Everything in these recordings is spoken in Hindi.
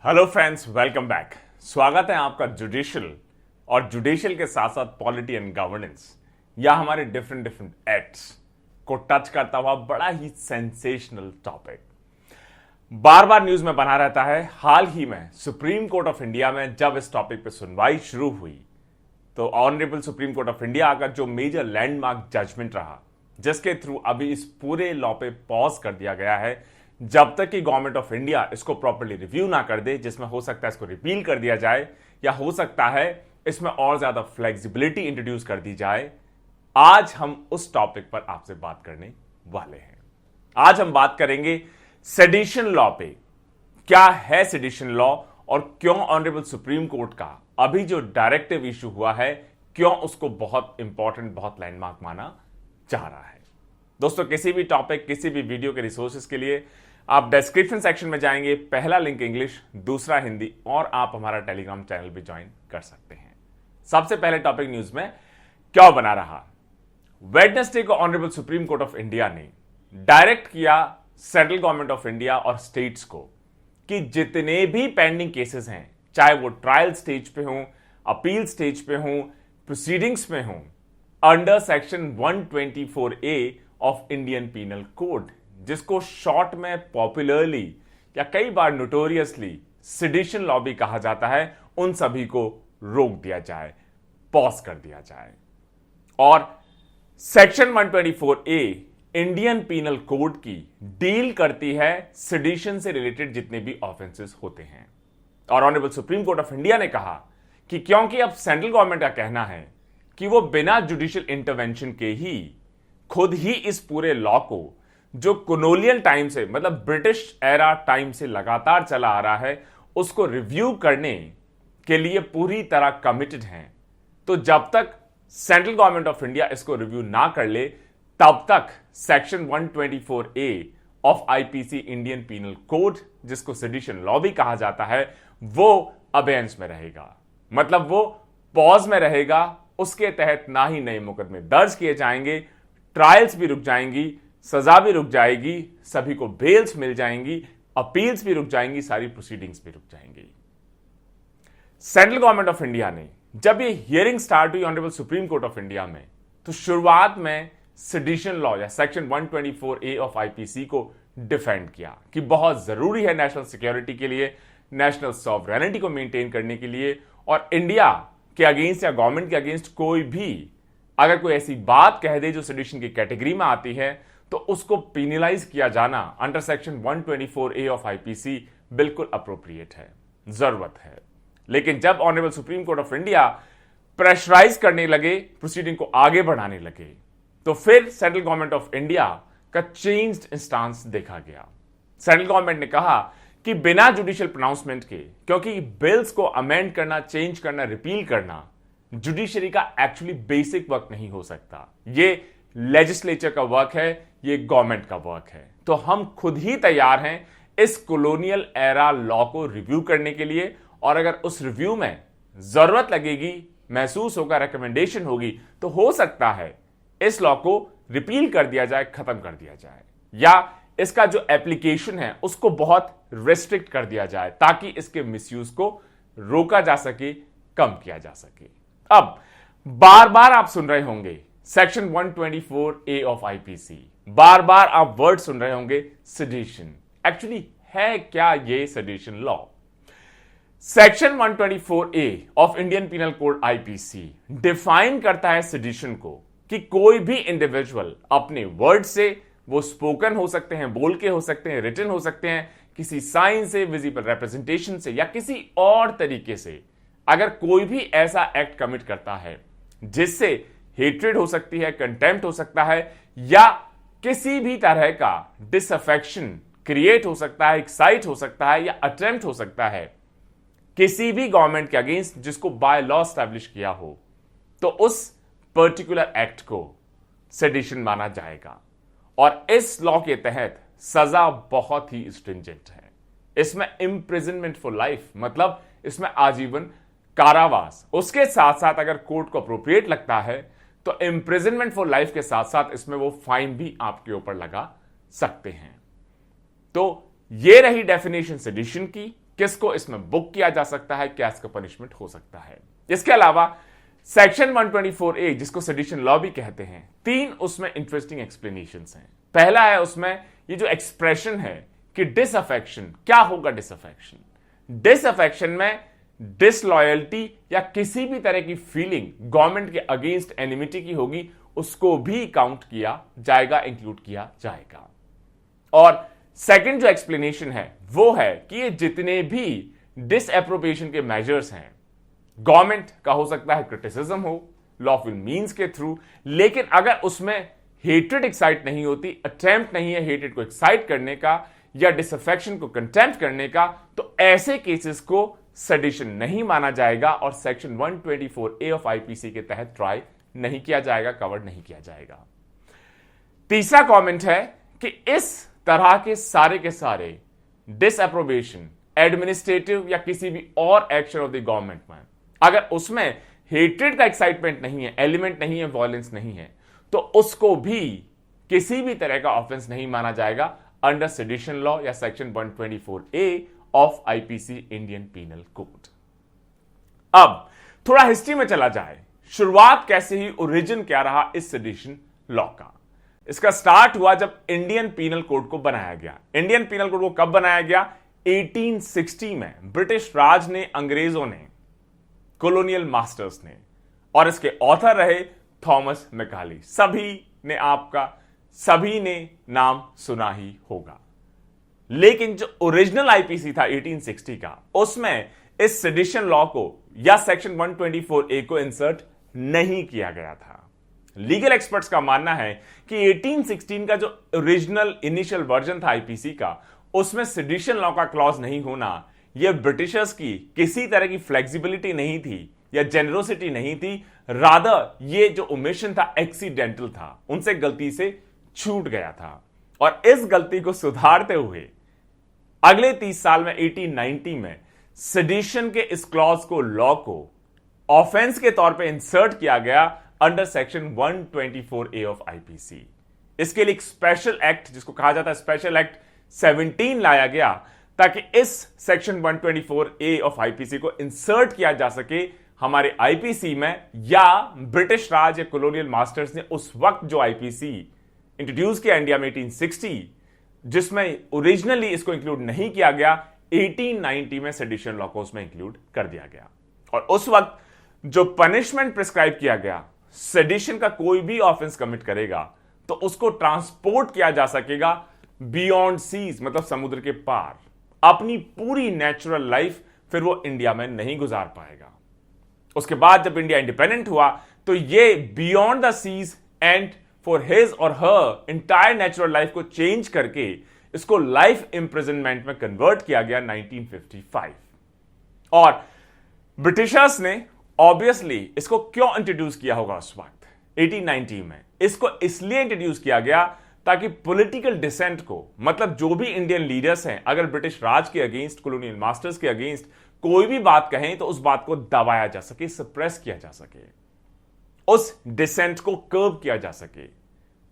Hello friends, welcome back. स्वागत है आपका जुडिशियल और जुडिशियल के साथ साथ पॉलिटी एंड गवर्नेंस या हमारे डिफरेंट एक्ट्स को टच करता हुआ बड़ा ही सेंसेशनल टॉपिक बार बार न्यूज में बना रहता है। हाल ही में सुप्रीम कोर्ट ऑफ इंडिया में जब इस टॉपिक पे सुनवाई शुरू हुई तो honourable supreme court of India का जो मेजर लैंडमार्क जजमेंट रहा, जिसके थ्रू अभी इस पूरे लॉ पे पॉज कर दिया गया है जब तक कि गवर्नमेंट ऑफ इंडिया इसको प्रॉपर्ली रिव्यू ना कर दे, जिसमें हो सकता है इसको रिपील कर दिया जाए या हो सकता है इसमें और ज्यादा फ्लेक्सिबिलिटी इंट्रोड्यूस कर दी जाए। आज हम उस टॉपिक पर आपसे बात करने वाले हैं। आज हम बात करेंगे सेडिशन लॉ पे। क्या है सेडिशन लॉ और क्यों ऑनरेबल सुप्रीम कोर्ट का अभी जो डायरेक्टिव इशू हुआ है, क्यों उसको बहुत इंपॉर्टेंट, बहुत लैंडमार्क माना जा रहा है। दोस्तों, किसी भी टॉपिक, किसी भी वीडियो के रिसोर्सेज के लिए आप डिस्क्रिप्शन सेक्शन में जाएंगे, पहला लिंक इंग्लिश, दूसरा हिंदी, और आप हमारा टेलीग्राम चैनल भी ज्वाइन कर सकते हैं। सबसे पहले टॉपिक न्यूज में क्या बना रहा। वेडनेसडे को honourable supreme court of India ने डायरेक्ट किया सेंट्रल गवर्नमेंट ऑफ इंडिया और स्टेट्स को कि जितने भी पेंडिंग केसेस हैं, चाहे वो ट्रायल स्टेज पे हों, अपील स्टेज पे हों, प्रोसीडिंग्स में हों, under section 124A of Indian penal code, जिसको शॉर्ट में पॉपुलरली या कई बार नोटोरियसली सेडिशन लॉ भी कहा जाता है, उन सभी को रोक दिया जाए, पॉज कर दिया जाए। और section 124A Indian penal code की डील करती है सेडिशन से रिलेटेड जितने भी ऑफेंसेस होते हैं। और honourable supreme court of India ने कहा कि क्योंकि अब सेंट्रल गवर्नमेंट का कहना है कि वो बिना जुडिशियल इंटरवेंशन के ही खुद ही इस पूरे लॉ को, जो कॉलोनियल टाइम से, मतलब ब्रिटिश एरा टाइम से लगातार चला आ रहा है, उसको रिव्यू करने के लिए पूरी तरह कमिटेड हैं। तो जब तक सेंट्रल गवर्नमेंट ऑफ इंडिया इसको रिव्यू ना कर ले, तब तक section 124A of IPC Indian penal code, जिसको सेडिशन लॉ भी कहा जाता है, वो अबेयंस में रहेगा, मतलब वो पॉज में रहेगा। उसके तहत ना ही नए मुकदमे दर्ज किए जाएंगे, ट्रायल्स भी रुक जाएंगी, सजा भी रुक जाएगी, सभी को बेल्स मिल जाएंगी, अपील्स भी रुक जाएंगी, सारी प्रोसीडिंग्स भी रुक जाएंगी। सेंट्रल गवर्नमेंट ऑफ इंडिया ने जब ये हियरिंग स्टार्ट हुई honourable supreme court of India में, तो शुरुआत में सेडिशन लॉ या सेक्शन 124A ऑफ आईपीसी को डिफेंड किया कि बहुत जरूरी है नेशनल सिक्योरिटी के लिए, नेशनल सॉवरेनिटी को मेंटेन करने के लिए, और इंडिया के अगेंस्ट या गवर्नमेंट के अगेंस्ट कोई भी अगर कोई ऐसी बात कह दे जो सेडिशन की कैटेगरी में आती है, तो उसको पिनलाइज किया जाना under section 124A of IPC बिल्कुल अप्रोप्रिएट है, जरूरत है। लेकिन जब honourable supreme court of India pressurize करने लगे, प्रोसीडिंग को आगे बढ़ाने लगे, तो फिर सेंट्रल गवर्नमेंट ऑफ इंडिया का चेंज्ड स्टांस देखा गया। सेंट्रल गवर्नमेंट ने कहा कि बिना जुडिशियल प्रोनाउंसमेंट के, क्योंकि बिल्स को अमेंड करना, चेंज करना, रिपील करना जुडिशरी का एक्चुअली बेसिक वर्क नहीं हो सकता। ये लेजिस्लेचर का वर्क है, ये गवर्नमेंट का वर्क है। तो हम खुद ही तैयार हैं इस कॉलोनियल एरा लॉ को रिव्यू करने के लिए, और अगर उस रिव्यू में जरूरत लगेगी, महसूस होगा, रिकमेंडेशन होगी, तो हो सकता है इस लॉ को रिपील कर दिया जाए, खत्म कर दिया जाए, या इसका जो एप्लीकेशन है उसको बहुत रेस्ट्रिक्ट कर दिया जाए, ताकि इसके मिसयूज को रोका जा सके, कम किया जा सके। अब बार बार आप सुन रहे होंगे सेक्शन 124A ऑफ आईपीसी, बार बार आप वर्ड सुन रहे होंगे सेडिशन। एक्चुअली है क्या ये sedition law? Section 124A of Indian penal code IPC define करता है सेडिशन को कि कोई भी इंडिविजुअल अपने वर्ड से, वो स्पोकन हो सकते हैं, बोल के हो सकते हैं, रिटन हो सकते हैं, किसी साइन से, विजिबल रिप्रेजेंटेशन से, या किसी और तरीके से, अगर कोई भी ऐसा एक्ट कमिट करता है जिससे हेट्रेड हो सकती है, कंटेम्प्ट हो सकता है, या किसी भी तरह का डिसअफेक्शन क्रिएट हो सकता है, एक्साइट हो सकता है, या अटेम्प्ट हो सकता है किसी भी गवर्नमेंट के अगेंस्ट जिसको बाय लॉ स्टैब्लिश किया हो, तो उस पर्टिकुलर एक्ट को सेडिशन माना जाएगा। और इस लॉ के तहत सजा बहुत ही स्ट्रिंजेंट है। इसमें इम्प्रिजनमेंट फॉर लाइफ, मतलब इसमें आजीवन कारावास, उसके साथ साथ अगर कोर्ट को अप्रोप्रिएट लगता है तो इम्प्रिजनमेंट फॉर लाइफ के साथ साथ इसमें वो फाइन भी आपके ऊपर लगा सकते हैं। तो ये रही डेफिनेशन सेडिशन की, किसको इसमें बुक किया जा सकता है, क्या इसका पनिशमेंट हो सकता है। इसके अलावा सेक्शन 124A जिसको सेडिशन लॉ भी कहते हैं, 3 उसमें इंटरेस्टिंग एक्सप्लेनेशंस हैं। पहला है उसमें ये जो एक्सप्रेशन है कि डिसअफेक्शन, क्या होगा डिसअफेक्शन। डिसअफेक्शन में डिसलॉयल्टी या किसी भी तरह की फीलिंग गवर्नमेंट के अगेंस्ट एनिमिटी की होगी, उसको भी काउंट किया जाएगा, इंक्लूड किया जाएगा। और सेकंड जो एक्सप्लेनेशन है वो है कि ये जितने भी डिसएप्रोप्रिएशन के मेजर्स हैं, गवर्नमेंट का हो सकता है क्रिटिसिज्म हो लॉफुल मींस के थ्रू, लेकिन अगर उसमें हेट्रेड एक्साइट नहीं होती, अटेम्प्ट नहीं है हेट्रेड को एक्साइट करने का या डिसअफेक्शन को कंटेम्प्ट करने का, तो ऐसे केसेस को सेडिशन नहीं माना जाएगा और सेक्शन 124A ऑफ आईपीसी के तहत ट्राई नहीं किया जाएगा, कवर नहीं किया जाएगा। तीसरा कमेंट है कि इस तरह के सारे डिसअप्रोबेशन एडमिनिस्ट्रेटिव या किसी भी और एक्शन ऑफ द गवर्नमेंट में अगर उसमें हेट्रेड का एक्साइटमेंट नहीं है, एलिमेंट नहीं है, वॉयलेंस नहीं है, तो उसको भी किसी भी तरह का ऑफेंस नहीं माना जाएगा अंडर सेडिशन लॉ या section 124A of IPC Indian penal code. अब थोड़ा हिस्ट्री में चला जाए, शुरुआत कैसे ही, ओरिजिन क्या रहा इस सेडिशन लॉ का। इसका स्टार्ट हुआ जब इंडियन पीनल कोड को बनाया गया। इंडियन पीनल कोड को कब बनाया गया? 1860 में ब्रिटिश राज ने, अंग्रेजों ने, कॉलोनियल मास्टर्स ने, और इसके ऑथर रहे थॉमस मैकाले। सभी ने नाम सुना ही होगा। लेकिन जो ओरिजिनल आईपीसी था 1860 का, उसमें इस सेडिशन लॉ को या सेक्शन 124A को इंसर्ट नहीं किया गया था। लीगल एक्सपर्ट्स का मानना है कि 1816 का जो ओरिजिनल इनिशियल वर्जन था आईपीसी का, उसमें सेडिशन लॉ का क्लॉज नहीं होना, यह ब्रिटिशर्स की किसी तरह की फ्लेक्सिबिलिटी नहीं थी या जेनरोसिटी नहीं थी, रादर ये जो ओमिशन था एक्सीडेंटल था, उनसे गलती से छूट गया था। और इस गलती को सुधारते हुए अगले 30 साल में 1890 में सेडिशन के इस क्लॉज को, लॉ को ऑफेंस के तौर पे इंसर्ट किया गया under section 124A of IPC. इसके लिए एक स्पेशल एक्ट जिसको कहा जाता है स्पेशल एक्ट 17 लाया गया ताकि इस सेक्शन 124A ऑफ आईपीसी को इंसर्ट किया जा सके हमारे आईपीसी में, या ब्रिटिश राज या कॉलोनियल मास्टर्स ने उस वक्त जो आईपीसी इंट्रोड्यूस किया इंडिया में 1860, जिसमें ओरिजिनली इसको इंक्लूड नहीं किया गया, 1890 में सेडिशन लॉ को उसमें इंक्लूड कर दिया गया। और उस वक्त जो पनिशमेंट प्रिस्क्राइब किया गया, सेडिशन का कोई भी ऑफेंस कमिट करेगा तो उसको ट्रांसपोर्ट किया जा सकेगा बियॉन्ड सीज, मतलब समुद्र के पार। अपनी पूरी नेचुरल लाइफ फिर वो इंडिया में नहीं गुजार पाएगा। उसके बाद जब इंडिया इंडिपेंडेंट हुआ तो ये beyond the seas and for his और हर इंटायर नेचुरल लाइफ को चेंज करके इसको लाइफ इंप्रिजनमेंट में कन्वर्ट किया गया 1955। और ब्रिटिशर्स ने ऑब्वियसली इसको क्यों इंट्रोड्यूस किया होगा उस वक्त 1890 में? इसको इसलिए इंट्रोड्यूस किया गया ताकि पॉलिटिकल डिसेंट को, मतलब जो भी इंडियन लीडर्स हैं, अगर ब्रिटिश राज के अगेंस्ट, कॉलोनियल मास्टर्स के अगेंस्ट कोई भी बात कहें तो उस बात को दबाया जा सके, सप्रेस किया जा सके, उस डिसेंट को कर्ब किया जा सके।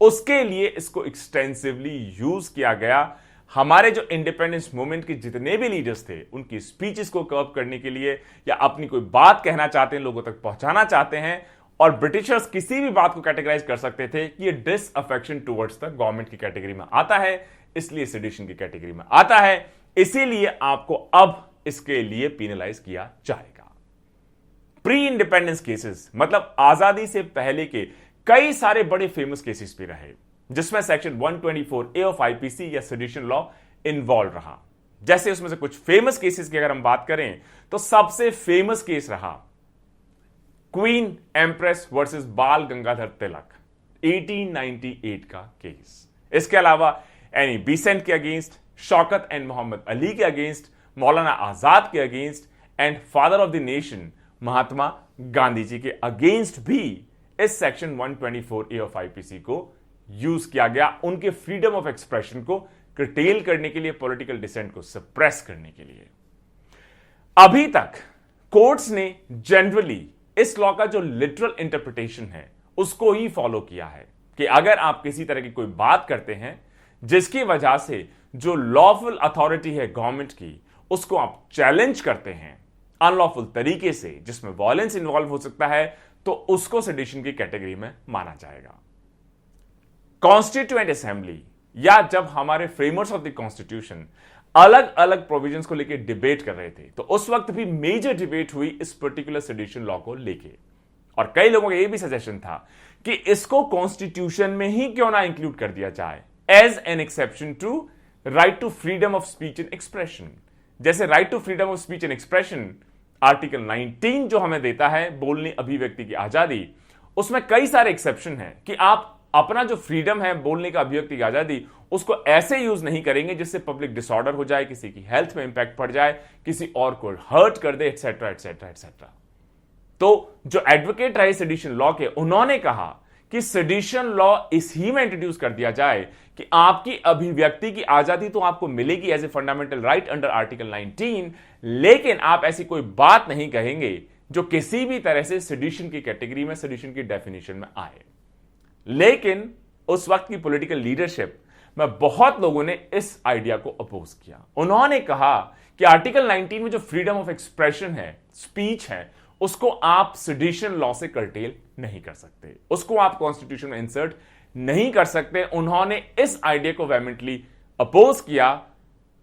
उसके लिए इसको एक्सटेंसिवली यूज किया गया। हमारे जो इंडिपेंडेंस मूवमेंट के जितने भी लीडर्स थे, उनकी स्पीचेस को कर्ब करने के लिए, या अपनी कोई बात कहना चाहते हैं, लोगों तक पहुंचाना चाहते हैं, और ब्रिटिशर्स किसी भी बात को कैटेगराइज कर सकते थे कि ये डिसअफेक्शन टुवर्ड्स द गवर्नमेंट की कैटेगरी में आता है, इसलिए सेडिशन की कैटेगरी में आता है, इसीलिए आपको अब इसके लिए पीनलाइज किया जाएगा। प्री इंडिपेंडेंस केसेस, मतलब आजादी से पहले के कई सारे बड़े फेमस केसेस भी रहे जिसमें सेक्शन 124A ऑफ आईपीसी या सेडिशन लॉ इन्वॉल्व रहा। जैसे उसमें से कुछ फेमस केसेस की अगर हम बात करें तो सबसे फेमस केस रहा queen empress versus Bal Gangadhar Tilak 1898 का केस। इसके अलावा एनी बेसेंट के अगेंस्ट, शौकत एंड मोहम्मद अली के अगेंस्ट, मौलाना आजाद के against and father of the nation Mahatma Gandhi ji के अगेंस्ट भी इस सेक्शन 124A ऑफ आईपीसी को यूज किया गया, उनके फ्रीडम ऑफ एक्सप्रेशन को कर्टेल करने के लिए, पॉलिटिकल डिसेंट को सप्रेस करने के लिए। अभी तक कोर्ट्स ने जनरली इस लॉ का जो लिटरल इंटरप्रिटेशन है उसको ही फॉलो किया है कि अगर आप किसी तरह की कोई बात करते हैं जिसकी वजह से जो लॉफुल अथॉरिटी है गवर्नमेंट की उसको आप चैलेंज करते हैं अनलॉफुल तरीके से जिसमें वायलेंस इन्वॉल्व हो सकता है, तो उसको सेडिशन की कैटेगरी में माना जाएगा। कॉन्स्टिट्यूएंट असेंबली या जब हमारे फ्रेमर्स ऑफ द कॉन्स्टिट्यूशन अलग अलग प्रोविजंस को लेकर डिबेट कर रहे थे, तो उस वक्त भी मेजर डिबेट हुई इस पर्टिकुलर सेडिशन लॉ को लेके, और कई लोगों का यह भी सजेशन था कि इसको कॉन्स्टिट्यूशन में ही क्यों ना इंक्लूड कर दिया जाए as an exception to right to freedom of speech and expression. जैसे right to freedom of speech and expression article 19 जो हमें देता है बोलने अभिव्यक्ति की आजादी, उसमें कई सारे एक्सेप्शन हैं कि आप अपना जो फ्रीडम है बोलने का अभिव्यक्ति की आजादी, उसको ऐसे यूज नहीं करेंगे जिससे पब्लिक डिसऑर्डर हो जाए, किसी की हेल्थ में इंपैक्ट पड़ जाए, किसी और को हर्ट कर दे, एटसेट्रा एटसेट्रा एटसेट्रा। तो जो एडवोकेट रहे सेडिशन लॉ के, उन्होंने कहा कि सेडिशन लॉ इस ही में इंट्रोड्यूस कर दिया जाए कि आपकी अभिव्यक्ति की आजादी तो आपको मिलेगी as a fundamental right under article 19, लेकिन आप ऐसी कोई बात नहीं कहेंगे जो किसी भी तरह से सेडिशन की कैटेगरी में, सेडिशन की डेफिनेशन में आए। लेकिन उस वक्त की पॉलिटिकल लीडरशिप में बहुत लोगों ने इस आइडिया को अपोज किया। उन्होंने कहा कि आर्टिकल 19 में जो फ्रीडम ऑफ एक्सप्रेशन है, स्पीच है, उसको आप सेडिशन लॉ से कर्टेल नहीं कर सकते, उसको आप कॉन्स्टिट्यूशन में इंसर्ट नहीं कर सकते। उन्होंने इस आइडिया को वेहेमेंटली अपोज किया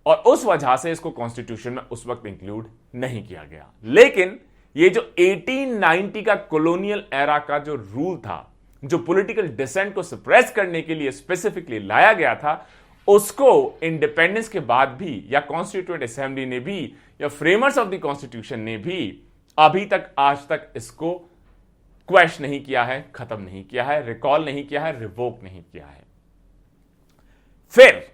और उस वजह से इसको कॉन्स्टिट्यूशन में उस वक्त इंक्लूड नहीं किया गया। लेकिन ये जो 1890 का कॉलोनियल एरा का जो रूल था, जो पॉलिटिकल डिसेंट को सप्रेस करने के लिए स्पेसिफिकली लाया गया था, उसको इंडिपेंडेंस के बाद भी या कॉन्स्टिट्यूएंट असेंबली ने भी या फ्रेमर्स ऑफ द कॉन्स्टिट्यूशन ने भी अभी तक, आज तक इसको क्वेश्चन नहीं किया है, खत्म नहीं किया है, रिकॉल नहीं किया है, रिवोक नहीं किया है। फिर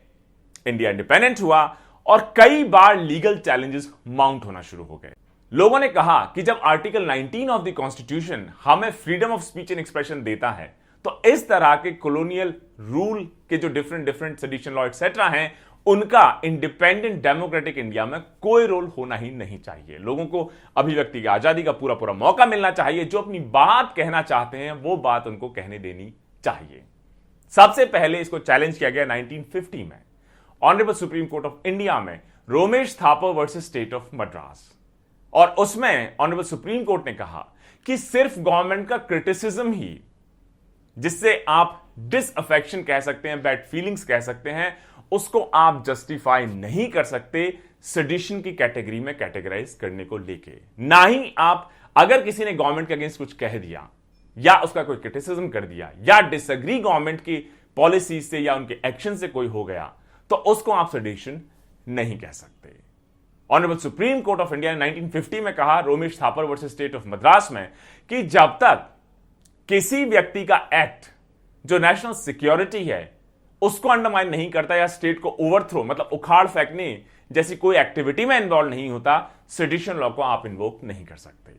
इंडिया इंडिपेंडेंट हुआ और कई बार लीगल चैलेंजेस माउंट होना शुरू हो गए। लोगों ने कहा कि जब आर्टिकल 19 ऑफ द कॉन्स्टिट्यूशन हमें freedom of speech and expression देता है, तो इस तरह के कॉलोनियल रूल के जो डिफरेंट सेडिशन लॉ एटसेट्रा हैं, उनका इंडिपेंडेंट डेमोक्रेटिक इंडिया में कोई रोल होना ही नहीं चाहिए। लोगों को अभिव्यक्ति की आजादी का पूरा पूरा मौका मिलना चाहिए, जो अपनी बात कहना चाहते हैं वो बात उनको कहने देनी चाहिए। सबसे पहले इसको चैलेंज किया गया 1950 में honourable supreme court of India में Romesh Thapar versus state of Madras, और उसमें ऑनरेबल सुप्रीम कोर्ट ने कहा कि सिर्फ गवर्नमेंट का क्रिटिसिज्म ही, जिससे आप डिसअफेक्शन कह सकते हैं, बैड फीलिंग्स कह सकते हैं, उसको आप जस्टिफाई नहीं कर सकते सेडिशन की कैटेगरी में कैटेगराइज करने को लेके। ना ही आप, अगर किसी ने गवर्नमेंट के अगेंस्ट कुछ कह दिया या उसका कोई क्रिटिसिज्म कर दिया या डिसएग्री गवर्नमेंट की पॉलिसी से या उनके एक्शन से कोई हो गया, तो उसको आप सेडिशन नहीं कह सकते। Honourable supreme court of India ने 1950 में कहा Romesh Thapar versus state of Madras में कि जब तक किसी व्यक्ति का एक्ट जो नेशनल सिक्योरिटी है उसको अंडरमाइन नहीं करता या स्टेट को ओवरथ्रो मतलब उखाड़ फेंकने जैसी कोई एक्टिविटी में इन्वॉल्व नहीं होता, सेडिशन लॉ को आप इन्वोक नहीं कर सकते।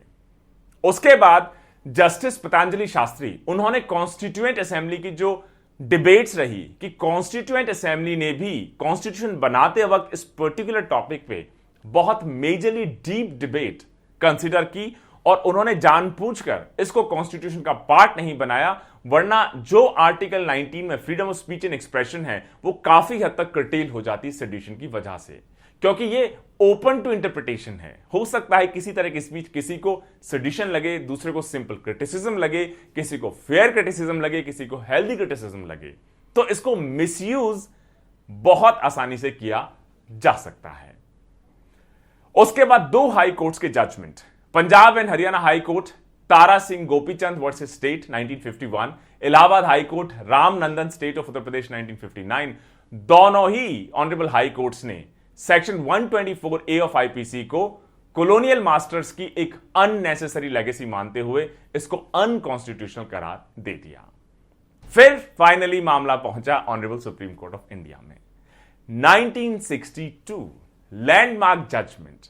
उसके बाद जस्टिस पतंजलि शास्त्री, उन्होंने कॉन्स्टिट्यूएंट असेंबली की जो डिबेट्स रही कि कॉन्स्टिट्यूएंट असेंबली ने भी कॉन्स्टिट्यूशन बनाते वक्त इस पर्टिकुलर टॉपिक पे बहुत मेजरली डीप डिबेट कंसीडर की, और उन्होंने जानबूझकर इसको कॉन्स्टिट्यूशन का पार्ट नहीं बनाया, वरना जो आर्टिकल 19 में freedom of speech and expression है वो काफी हद तक कर्टेल हो जाती सेडिशन की वजह से, क्योंकि ये ओपन टू इंटरप्रिटेशन है। हो सकता है किसी तरह की स्पीच किसी को सेडिशन लगे, दूसरे को सिंपल क्रिटिसिज्म लगे, किसी को फेयर क्रिटिसिज्म लगे, किसी को हेल्दी क्रिटिसिज्म लगे, तो इसको मिसयूज बहुत आसानी से किया जा सकता है। उसके बाद दो हाई कोर्ट्स के judgment, Punjab and Haryana high court Tara Singh Gopichand versus state 1951, Allahabad high court Ramnandan state of Uttar Pradesh 1959, दोनों ही ऑनरेबल हाई कोर्ट्स ने सेक्शन 124A ऑफ आईपीसी को कॉलोनियल मास्टर्स की एक अननेसेसरी लेगेसी मानते हुए इसको अनकॉन्स्टिट्यूशनल करार दे दिया। फिर फाइनली मामला पहुंचा honourable supreme court of India में। 1962 landmark judgement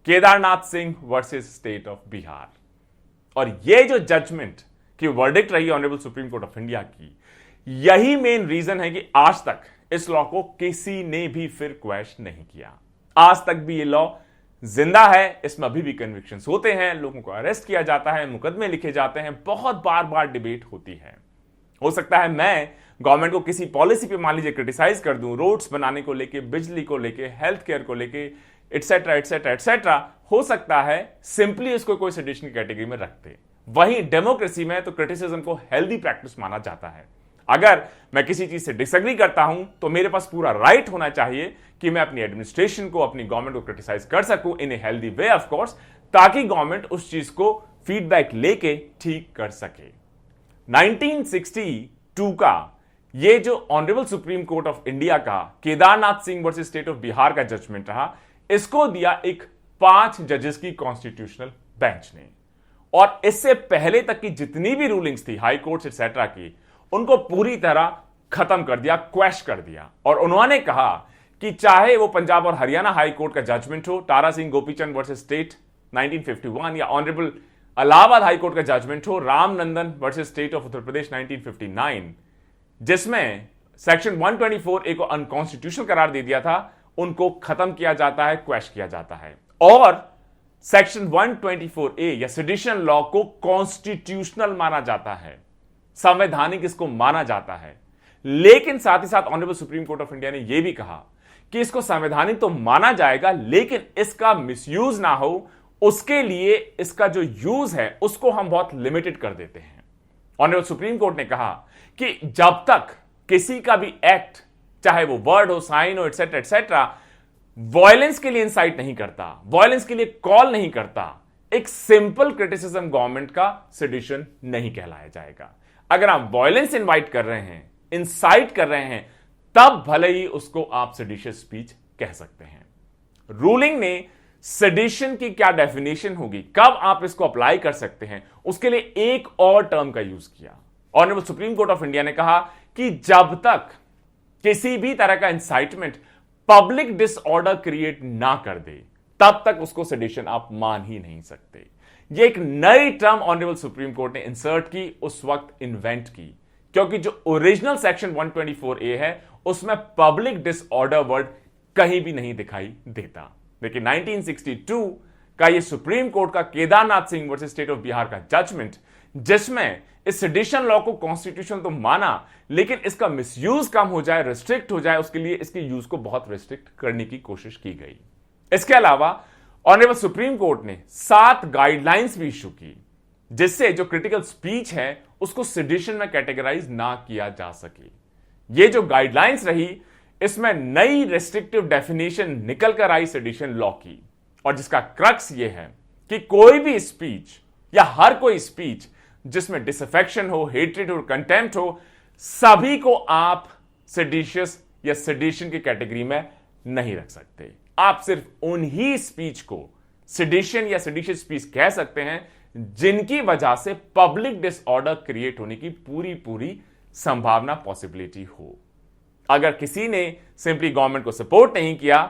Kedarnath Singh versus state of Bihar, और यह जो जजमेंट की वर्डिक्ट रही honourable supreme court of India की, यही मेन रीजन है कि आज तक इस लॉ को किसी ने भी फिर क्वेश्चन नहीं किया। आज तक भी ये लॉ जिंदा है, इसमें अभी भी कन्विक्शंस होते हैं, लोगों को अरेस्ट किया जाता है, मुकदमे लिखे जाते हैं, बहुत बार बार डिबेट होती है। हो सकता है मैं गवर्नमेंट को किसी पॉलिसी पे मान लीजिए क्रिटिसाइज कर दूं, रोड्स बनाने को लेके, बिजली को लेके, हेल्थ केयर को लेके, एटसेट्रा एटसेट्रा एटसेट्रा, हो सकता है सिंपली इसको कोई सेडिशन की कैटेगरी में रखते। वहीं डेमोक्रेसी में तो क्रिटिसिज्म को हेल्दी प्रैक्टिस माना जाता है। अगर मैं किसी चीज से डिसएग्री करता हूं तो मेरे पास पूरा राइट होना चाहिए कि मैं अपनी एडमिनिस्ट्रेशन को, अपनी गवर्नमेंट को क्रिटिसाइज कर सकूं in a healthy way of course, ताकि गवर्नमेंट उस चीज को फीडबैक लेके ठीक कर सके। 1962 का ये जो honourable supreme court of India का Kedarnath Singh versus state of Bihar का जजमेंट रहा, इसको दिया एक 5 जजेस की कॉन्स्टिट्यूशनल बेंच ने। और इससे पहले तक की जितनी भी रूलिंग्स थी हाई कोर्ट एटसेट्रा की, उनको पूरी तरह खत्म कर दिया, क्वैश कर दिया। और उन्होंने कहा कि चाहे वो पंजाब और हरियाणा हाई कोर्ट का जजमेंट हो, तारा सिंह गोपीचंद वर्सेस स्टेट 1951, या ऑनरेबल इलाहाबाद हाई कोर्ट का जजमेंट हो Ramnandan versus state of Uttar Pradesh 1959, जिसमें सेक्शन 124A को अनकॉन्स्टिट्यूशनल करार दे दिया था, उनको खत्म किया जाता है, क्वैश किया जाता है। और सेक्शन 124A या सेडिशन लॉ को कॉन्स्टिट्यूशनल माना जाता है, संवैधानिक इसको माना जाता है। लेकिन साथ ही साथ honourable supreme court of India ने यह भी कहा कि इसको संवैधानिक तो माना जाएगा, लेकिन इसका मिसयूज ना हो, उसके लिए इसका जो यूज है उसको हम बहुत लिमिटेड कर देते हैं। ऑनरेबल सुप्रीम कोर्ट ने कहा कि जब तक किसी का भी एक्ट, चाहे वो वर्ड हो, साइन हो, एटसेट्रा एटसेट्रा, वायलेंस के लिए इंसाइट नहीं करता, वायलेंस के लिए कॉल नहीं करता, एक सिंपल क्रिटिसिज्म गवर्नमेंट का सेडिशन नहीं कहलाया जाएगा। अगर आप वायलेंस इनवाइट कर रहे हैं, इंसाइट कर रहे हैं, तब भले ही उसको आप सेडिशियस स्पीच कह सकते हैं। रूलिंग ने सेडिशन की क्या डेफिनेशन होगी, कब आप इसको अप्लाई कर सकते हैं, उसके लिए एक और टर्म का यूज किया। Honourable supreme court of India ने कहा कि जब तक किसी भी तरह का इंसाइटमेंट पब्लिक डिसऑर्डर क्रिएट ना कर दे, तब तक उसको सेडिशन आप मान ही नहीं सकते। ये एक नई टर्म ऑनरेबल सुप्रीम कोर्ट ने इंसर्ट की, उस वक्त इन्वेंट की, क्योंकि जो ओरिजिनल सेक्शन 124A है उसमें पब्लिक डिसऑर्डर वर्ड कहीं भी नहीं दिखाई देता। लेकिन 1962 का ये सुप्रीम कोर्ट का Kedarnath Singh versus state of Bihar का जजमेंट, जिसमें इस सेडिशन लॉ को कॉन्स्टिट्यूशन तो माना, लेकिन इसका मिसयूज कम हो जाए, रिस्ट्रिक्ट हो जाए, उसके लिए इसके यूज को बहुत रिस्ट्रिक्ट करने की कोशिश की गई। इसके अलावा ऑनरेबल सुप्रीम कोर्ट ने 7 गाइडलाइंस भी इशू की, जिससे जो क्रिटिकल स्पीच है उसको सेडिशन में कैटेगराइज ना किया जा सके। ये जो गाइडलाइंस रही, इसमें नई रेस्ट्रिक्टिव डेफिनेशन निकल कर आई सेडिशन लॉ की, और जिसका क्रक्स ये है कि कोई भी स्पीच या हर कोई स्पीच जिसमें डिसअफेक्शन हो, हेट्रेड हो, कंटेम्प्ट हो, सभी को आप सेडिशियस या सेडिशन की कैटेगरी में नहीं रख सकते। आप सिर्फ उन्हीं स्पीच को सेडिशन या सेडिशियस स्पीच कह सकते हैं जिनकी वजह से पब्लिक डिसऑर्डर क्रिएट होने की पूरी संभावना, पॉसिबिलिटी हो। अगर किसी ने सिंपली गवर्नमेंट को सपोर्ट नहीं किया,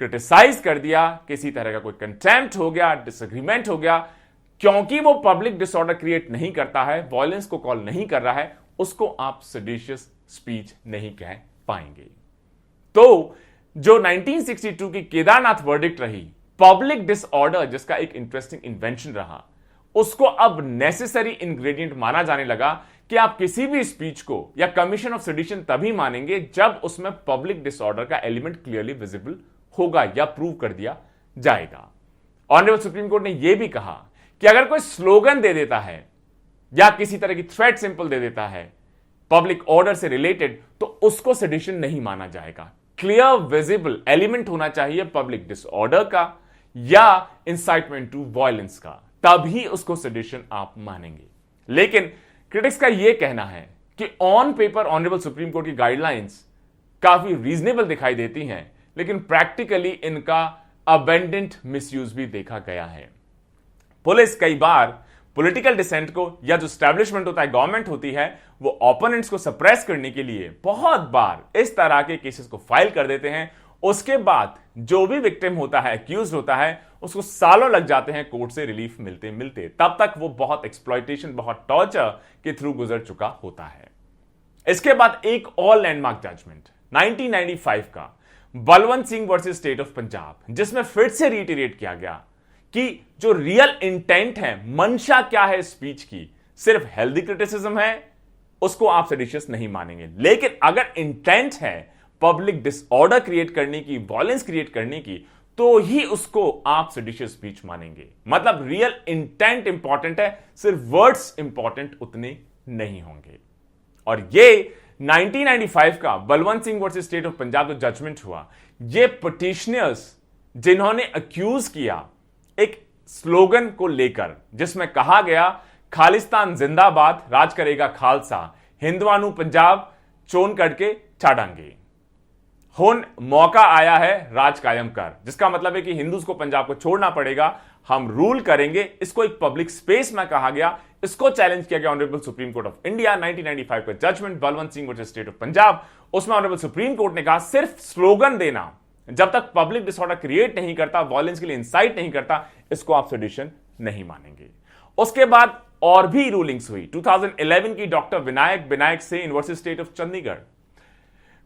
क्रिटिसाइज कर दिया, किसी तरह का कोई कंटेम्प्ट हो गया, डिसएग्रीमेंट हो गया, क्योंकि वो पब्लिक डिसऑर्डर क्रिएट नहीं करता है, वायलेंस को कॉल नहीं कर रहा है, उसको आप सेडिशियस स्पीच नहीं कह पाएंगे। तो जो 1962 की केदारनाथ वर्डिक्ट रही, पब्लिक डिसऑर्डर जिसका एक इंटरेस्टिंग इन्वेंशन रहा, उसको अब नेसेसरी इंग्रेडिएंट माना जाने लगा कि आप किसी भी स्पीच को या कमीशन ऑफ सेडिशन तभी मानेंगे जब उसमें पब्लिक डिसऑर्डर का एलिमेंट क्लियरली विजिबल होगा या प्रूव कर दिया जाएगा। ऑनरेबल सुप्रीम कोर्ट ने यह भी कहा कि अगर कोई स्लोगन दे देता है या किसी तरह की थ्रेट सिंपल दे देता है पब्लिक ऑर्डर से रिलेटेड, तो उसको सेडिशन नहीं माना जाएगा। क्लियर विजिबल एलिमेंट होना चाहिए पब्लिक डिसऑर्डर का या इंसाइटमेंट टू वायलेंस का, तभी उसको सेडिशन आप मानेंगे। लेकिन क्रिटिक्स का यह कहना है कि on paper honourable supreme court की गाइडलाइंस काफी रीजनेबल दिखाई देती हैं, लेकिन प्रैक्टिकली इनका अबेंडेंट मिसयूज भी देखा गया है। पुलिस कई बार पॉलिटिकल डिसेंट को या जो एस्टैब्लिशमेंट होता है, गवर्नमेंट होती है, वो ओपोनेंट्स को सप्रेस करने के लिए बहुत बार इस तरह के केसेस को फाइल कर देते हैं। उसके बाद जो भी विक्टिम होता है, एक्यूज होता है, उसको सालों लग जाते हैं कोर्ट से रिलीफ मिलते मिलते। तब तक वो बहुत एक्सप्लॉयटेशन, बहुत टॉर्चर के थ्रू गुजर चुका होता है। इसके बाद एक और लैंडमार्क जजमेंट 1995 का Balwant Singh versus state of Punjab, जिसमें फिर से रिटेरेट किया गया कि जो रियल इंटेंट है, मंशा क्या है स्पीच की, सिर्फ हेल्दी क्रिटिसिज्म है, उसको आप सेडिशियस नहीं मानेंगे। लेकिन अगर इंटेंट है पब्लिक डिसऑर्डर क्रिएट करने की, वायलेंस क्रिएट करने की, तो ही उसको आप सेडिशियस स्पीच मानेंगे। मतलब रियल इंटेंट इंपॉर्टेंट है, सिर्फ वर्ड्स इंपॉर्टेंट उतने नहीं होंगे। और ये 1995 का Balwant Singh versus state of Punjab जो जजमेंट हुआ, ये पिटिशनर्स जिन्होंने अक्यूज किया एक स्लोगन को लेकर जिसमें कहा गया खालिस्तान जिंदाबाद, राज करेगा खालसा, हिंदुआनू पंजाब चोन करके छाड़ांगे, हुन मौका आया है राज कायम कर, जिसका मतलब है कि हिंदूज को पंजाब को छोड़ना पड़ेगा, हम रूल करेंगे। इसको एक पब्लिक स्पेस में कहा गया, इसको चैलेंज किया गया honourable supreme court of India. 1995 का judgement Balwant Singh versus state of Punjab, उसमें ऑनरेबल सुप्रीम कोर्ट ने कहा सिर्फ स्लोगन देना जब तक पब्लिक डिसऑर्डर क्रिएट नहीं करता, वायलेंस के लिए इंसाइट नहीं करता, इसको आप सेडिशन नहीं मानेंगे। उसके बाद और भी रूलिंग्स हुई। 2011 की doctor Vinayak Vinayak Sen versus state of Chandigarh,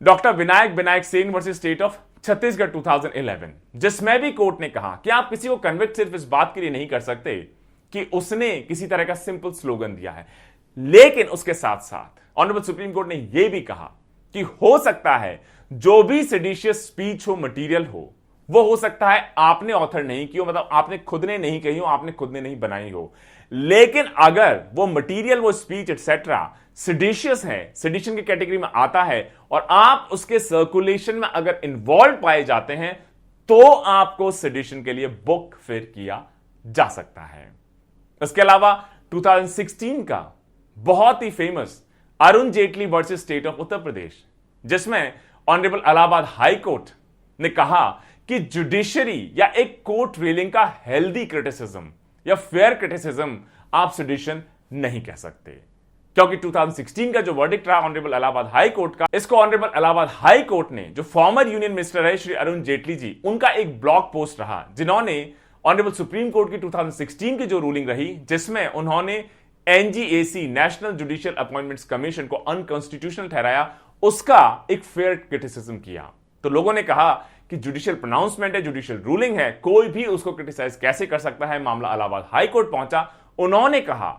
doctor Vinayak Vinayak Sen versus state of Chhattisgarh 2011, जिसमें भी कोर्ट ने कहा कि आप किसी को कन्विक्ट सिर्फ इस बात के लिए नहीं कर सकते कि उसने किसी तरह का सिंपल स्लोगन दिया है, लेकिन उसके साथ साथ ऑनरेबल सुप्रीम कोर्ट ने यह भी कहा कि हो सकता है जो भी सेडिशियस स्पीच हो, मटेरियल हो, वो हो सकता है आपने ऑथर नहीं की हो, मतलब आपने खुद ने नहीं कही हो, आपने खुद ने नहीं बनाई हो, लेकिन अगर वो मटेरियल, वो स्पीच एटसेट्रा सेडिशियस है, सेडिशन की कैटेगरी में आता है और आप उसके सर्कुलेशन में अगर इन्वॉल्व पाए जाते हैं, तो आपको सेडिशन के लिए बुक फिर किया जा सकता है। इसके अलावा 2016 का बहुत ही famous Arun Jaitley versus state of Uttar Pradesh, जिसमें ऑनरेबल इलाहाबाद हाई कोर्ट ने कहा कि जुडिशरी या एक कोर्ट रूलिंग का हेल्दी क्रिटिसिज्म या फेयर क्रिटिसिज्म आप सेडिशन नहीं कह सकते, क्योंकि 2016 का जो वर्डिक्ट रहा ऑनरेबल इलाहाबाद हाई कोर्ट का, इसको ऑनरेबल इलाहाबाद हाई कोर्ट ने, जो फॉर्मर यूनियन मिनिस्टर है श्री अरुण जेटली जी, उनका एक ब्लॉग पोस्ट रहा, जिन्होंने ऑनरेबल सुप्रीम कोर्ट की 2016 की जो रूलिंग रही, जिसमें उन्होंने एनजीएसी नेशनल जुडिशियल अपॉइंटमेंट्स कमीशन को अनकॉन्स्टिट्यूशनल ठहराया, उसका एक फेयर क्रिटिसिज्म किया। तो लोगों ने कहा कि जुडिशियल प्रोनाउंसमेंट है, जुडिशियल रूलिंग है, कोई भी उसको क्रिटिसाइज कैसे कर सकता है। मामला इलाहाबाद हाई कोर्ट पहुंचा, उन्होंने कहा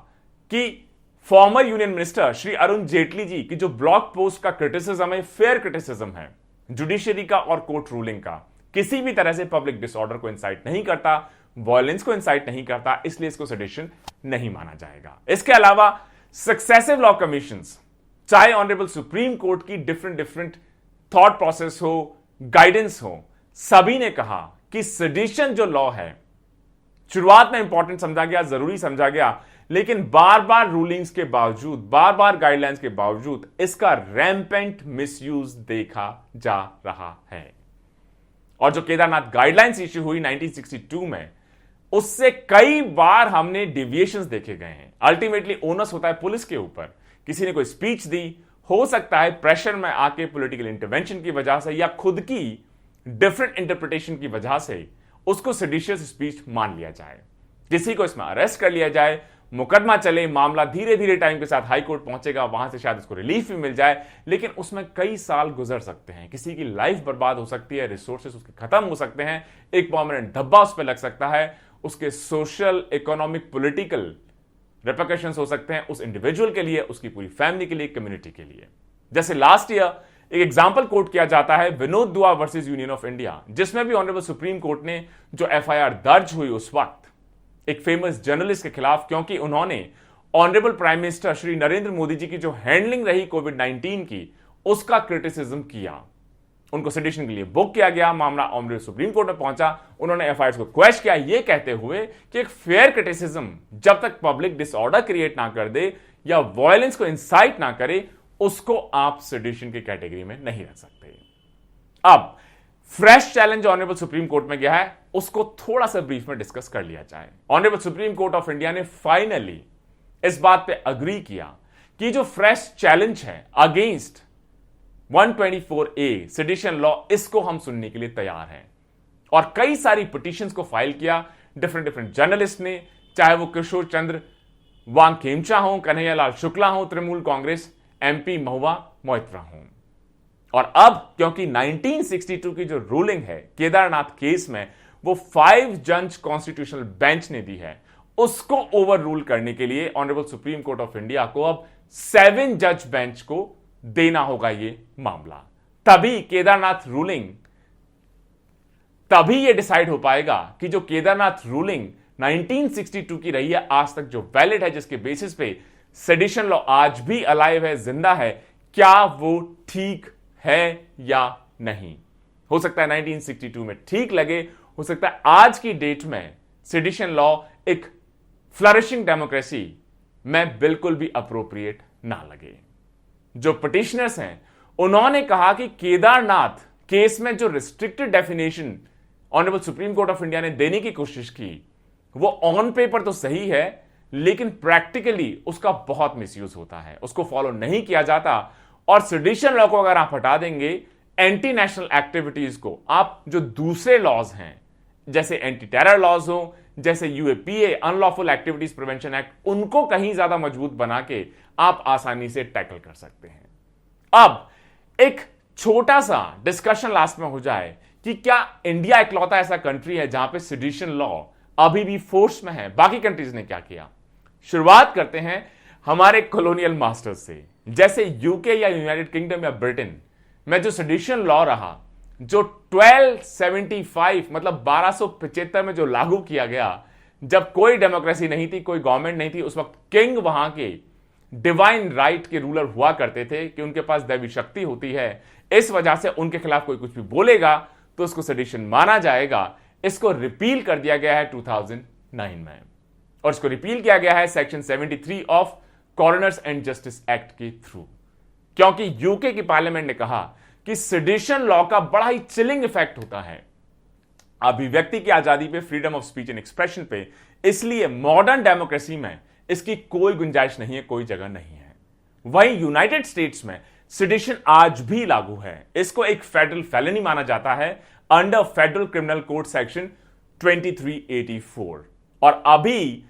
कि former union minister Shri Arun Jaitley ji की जो ब्लॉग पोस्ट का क्रिटिसिज्म है, फेयर क्रिटिसिज्म है जुडिशरी का और कोर्ट रूलिंग का, किसी भी तरह से पब्लिक डिसऑर्डर को इंसाइट नहीं करता, वायलेंस को इंसाइट नहीं करता, इसलिए इसको सेडिशन नहीं माना जाएगा। इसके अलावा सक्सेसिव लॉ कमीशंस, चाहे ऑनरेबल सुप्रीम कोर्ट की डिफरेंट थॉट प्रोसेस हो, गाइडेंस हो, सभी ने कहा कि सेडिशन जो लॉ है, शुरुआत में इंपॉर्टेंट समझा गया, जरूरी समझा गया, लेकिन बार बार रूलिंग्स के बावजूद, बार बार गाइडलाइंस के बावजूद इसका रैम्पेंट मिसयूज देखा जा रहा है। और जो केदारनाथ गाइडलाइंस इश्यू हुई 1962 में, उससे कई बार हमने डिविएशंस देखे गए हैं। अल्टीमेटली ओनस होता है पुलिस के ऊपर। किसी ने कोई स्पीच दी, हो सकता है प्रेशर में आके पॉलिटिकल इंटरवेंशन की वजह से या खुद की डिफरेंट इंटरप्रिटेशन की वजह से उसको सेडिशियस स्पीच मान लिया जाए, किसी को इसमें अरेस्ट कर लिया जाए, मुकदमा चले, मामला धीरे धीरे टाइम के साथ हाई कोर्ट पहुंचेगा, वहां से शायद उसको रिलीफ भी मिल जाए, लेकिन उसमें कई साल गुजर सकते हैं, किसी की लाइफ बर्बाद हो सकती है, रिसोर्सेस उसके खत्म हो सकते हैं, एक परमानेंट धब्बा उस पर लग सकता है, उसके सोशल, इकोनॉमिक, पॉलिटिकल रिपरकशंस हो सकते हैं उस इंडिविजुअल के लिए, उसकी पूरी फैमिली के लिए, कम्युनिटी के लिए। जैसे लास्ट ईयर एक एग्जाम्पल कोट किया जाता है विनोद दुआ वर्सेस यूनियन ऑफ इंडिया, जिसमें भी ऑनरेबल सुप्रीम कोर्ट ने जो एफआईआर दर्ज हुई उस वक्त एक फेमस जर्नलिस्ट के खिलाफ, क्योंकि उन्होंने honourable prime minister Shri Narendra Modi ji की जो हैंडलिंग रही कोविड-19 की, उसका क्रिटिसिज्म किया, उनको सेडिशन के लिए बुक किया गया। मामला ऑनरेबल सुप्रीम कोर्ट में पहुंचा, उन्होंने एफआईआर को क्वेश्चन किया, यह कहते हुए कि एक फेयर क्रिटिसिज्म जब तक पब्लिक डिसऑर्डर क्रिएट ना कर दे या वायलेंस को इंसाइट ना करे, उसको आप सेडिशन की कैटेगरी में नहीं रख सकते। अब fresh challenge honourable supreme court में गया है, उसको थोड़ा सा ब्रीफ में डिस्कस कर लिया जाए। Honourable supreme court of India ने फाइनली इस बात पे अग्री किया कि जो फ्रेश चैलेंज है अगेंस्ट 124A सेडिशन लॉ, इसको हम सुनने के लिए तैयार हैं। और कई सारी पिटीशंस को फाइल किया डिफरेंट जर्नलिस्ट ने, चाहे वो किशोर चंद्र वांगखेमचा हो, कन्हैयालाल शुक्ला हो, तृणमूल कांग्रेस एमपी महुआ मोइत्रा हो। और अब क्योंकि 1962 की जो रूलिंग है केदारनाथ केस में, वो 5 जज कॉन्स्टिट्यूशनल बेंच ने दी है, उसको ओवर रूल करने के लिए honourable supreme court of India को अब 7 जज बेंच को देना होगा ये मामला, तभी केदारनाथ रूलिंग तभी यह डिसाइड हो पाएगा कि जो केदारनाथ रूलिंग 1962 की रही है आज तक जो वैलिड है, जिसके बेसिस पे सेडिशन लॉ आज भी अलाइव है, जिंदा है, क्या वो ठीक है या नहीं। हो सकता है 1962 में ठीक लगे, हो सकता है आज की डेट में सेडिशन लॉ एक फ्लरिशिंग डेमोक्रेसी में बिल्कुल भी अप्रोप्रिएट ना लगे। जो पिटिशनर्स हैं उन्होंने कहा कि केदारनाथ केस में जो restricted definition honourable supreme court of India ने देने की कोशिश की वो ऑन पेपर तो सही है, लेकिन प्रैक्टिकली उसका बहुत मिसयूज होता है, उसको फॉलो नहीं किया जाता। और सेडिशन लॉ को अगर आप हटा देंगे, एंटी नेशनल एक्टिविटीज को आप जो दूसरे लॉज हैं जैसे एंटी टेरर लॉज हो, जैसे UAPA unlawful activities prevention act, उनको कहीं ज्यादा मजबूत बना के आप आसानी से टैकल कर सकते हैं। अब एक छोटा सा डिस्कशन लास्ट में हो जाए कि क्या इंडिया इकलौता ऐसा कंट्री है जहां पे सेडिशन लॉ अभी भी फोर्स में है, बाकी कंट्रीज ने क्या किया। शुरुआत करते हैं हमारे कॉलोनियल मास्टर्स से। जैसे यूके या यूनाइटेड किंगडम या ब्रिटेन में जो सेडिशन लॉ रहा, जो 1275 मतलब 1275 में जो लागू किया गया, जब कोई डेमोक्रेसी नहीं थी, कोई गवर्नमेंट नहीं थी, उस वक्त किंग वहां के डिवाइन राइट के रूलर हुआ करते थे कि उनके पास दैवी शक्ति होती है, इस वजह से उनके खिलाफ कोई कुछ भी बोलेगा तो उसको सेडिशन माना जाएगा। इसको रिपील कर दिया गया है 2009 में, और इसको रिपील किया गया है section 73 of coroners and justice act के थ्रू, क्योंकि यूके की पार्लियामेंट ने कहा कि सेडिशन लॉ का बड़ा ही चिलिंग इफेक्ट होता है अभिव्यक्ति की आजादी पे, freedom of speech and expression पे, इसलिए मॉडर्न डेमोक्रेसी में इसकी कोई गुंजाइश नहीं है, कोई जगह नहीं है। वहीं यूनाइटेड स्टेट्स में सेडिशन आज भी लागू है, इसको एक फेडरल फेलनी माना जाता है under federal criminal code section 2384। और अभी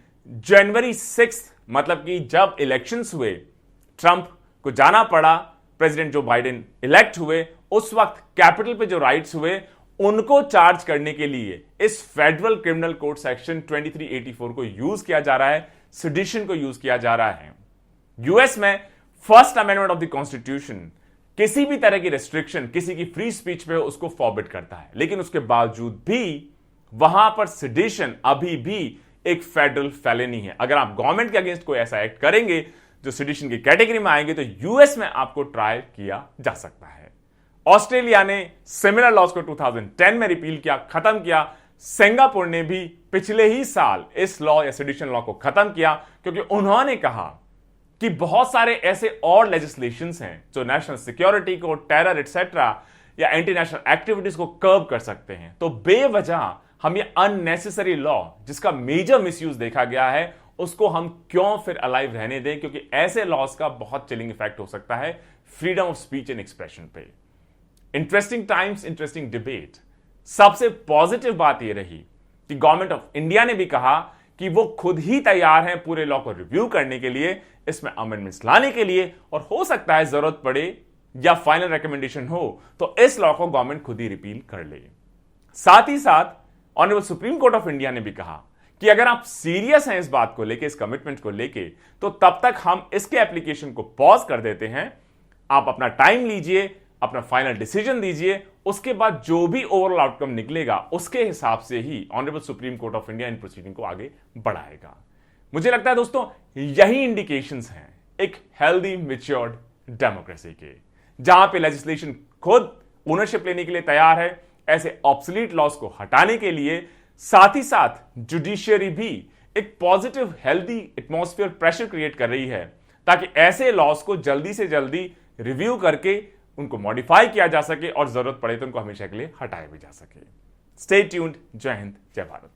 जनवरी 6 मतलब कि जब इलेक्शंस हुए, ट्रंप को जाना पड़ा, प्रेसिडेंट जो बाइडेन इलेक्ट हुए, उस वक्त कैपिटल पे जो राइट्स हुए उनको चार्ज करने के लिए इस फेडरल क्रिमिनल कोड सेक्शन 2384 को यूज किया जा रहा है, सेडिशन को यूज किया जा रहा है। यूएस में first amendment of the constitution किसी भी तरह की रेस्ट्रिक्शन किसी की फ्री स्पीच पे उसको फॉरबिड करता है, लेकिन उसके बावजूद भी वहां पर सेडिशन अभी भी एक फेडरल फेलेनी है। अगर आप गवर्नमेंट के अगेंस्ट कोई ऐसा एक्ट करेंगे जो सेडिशन की कैटेगरी में आएंगे तो यूएस में आपको ट्रायल किया जा सकता है। ऑस्ट्रेलिया ने सिमिलर लॉज को 2010 में रिपील किया, खत्म किया। सिंगापुर ने भी पिछले ही साल इस लॉ या सेडिशन लॉ को खत्म किया, क्योंकि उन्होंने कहा कि बहुत सारे ऐसे और लेजिस्लेशंस हैं जो नेशनल सिक्योरिटी को, टेरर एक्सेट्रा या एंटी नेशनल एक्टिविटीज को कर्व कर सकते हैं। तो बेवजह हम ये अननेसेसरी लॉ जिसका मेजर मिसयूज देखा गया है उसको हम क्यों फिर अलाइव रहने दें, क्योंकि ऐसे लॉज का बहुत चिलिंग इफेक्ट हो सकता है freedom of speech and expression पे। Interesting times, interesting debate. सबसे पॉजिटिव बात यह रही कि गवर्नमेंट ऑफ इंडिया ने भी कहा कि वो खुद ही तैयार हैं पूरे लॉ को रिव्यू करने के लिए, इसमें अमेंडमेंट्स लाने के लिए, और हो सकता है जरूरत पड़े या फाइनल रिकमेंडेशन हो तो इस लॉ को गवर्नमेंट खुद ही रिपील कर ले। साथ ही साथ honourable supreme court of India ने भी कहा कि अगर आप सीरियस हैं इस बात को लेके, इस कमिटमेंट को लेके, तो तब तक हम इसके एप्लीकेशन को पॉज कर देते हैं। आप अपना टाइम लीजिए, अपना फाइनल डिसीजन दीजिए, उसके बाद जो भी ओवरऑल आउटकम निकलेगा उसके हिसाब से ही honourable supreme court of India इन प्रोसीडिंग को आगे बढ़ाएगा। मुझे लगता है दोस्तों यही इंडिकेशंस हैं एक हेल्दी मैच्योर्ड डेमोक्रेसी के, जहां पे लेजिस्लेशन खुद ओनरशिप लेने के लिए तैयार है ऐसे ऑब्सोलीट लॉज को हटाने के लिए, साथ ही साथ जुडिशियरी भी एक positive healthy atmosphere pressure create कर रही है ताकि ऐसे लॉज को जल्दी से जल्दी रिव्यू करके उनको मॉडिफाई किया जा सके और जरूरत पड़े तो उनको हमेशा के लिए हटाया भी जा सके। Stay tuned. जय हिंद, जय भारत।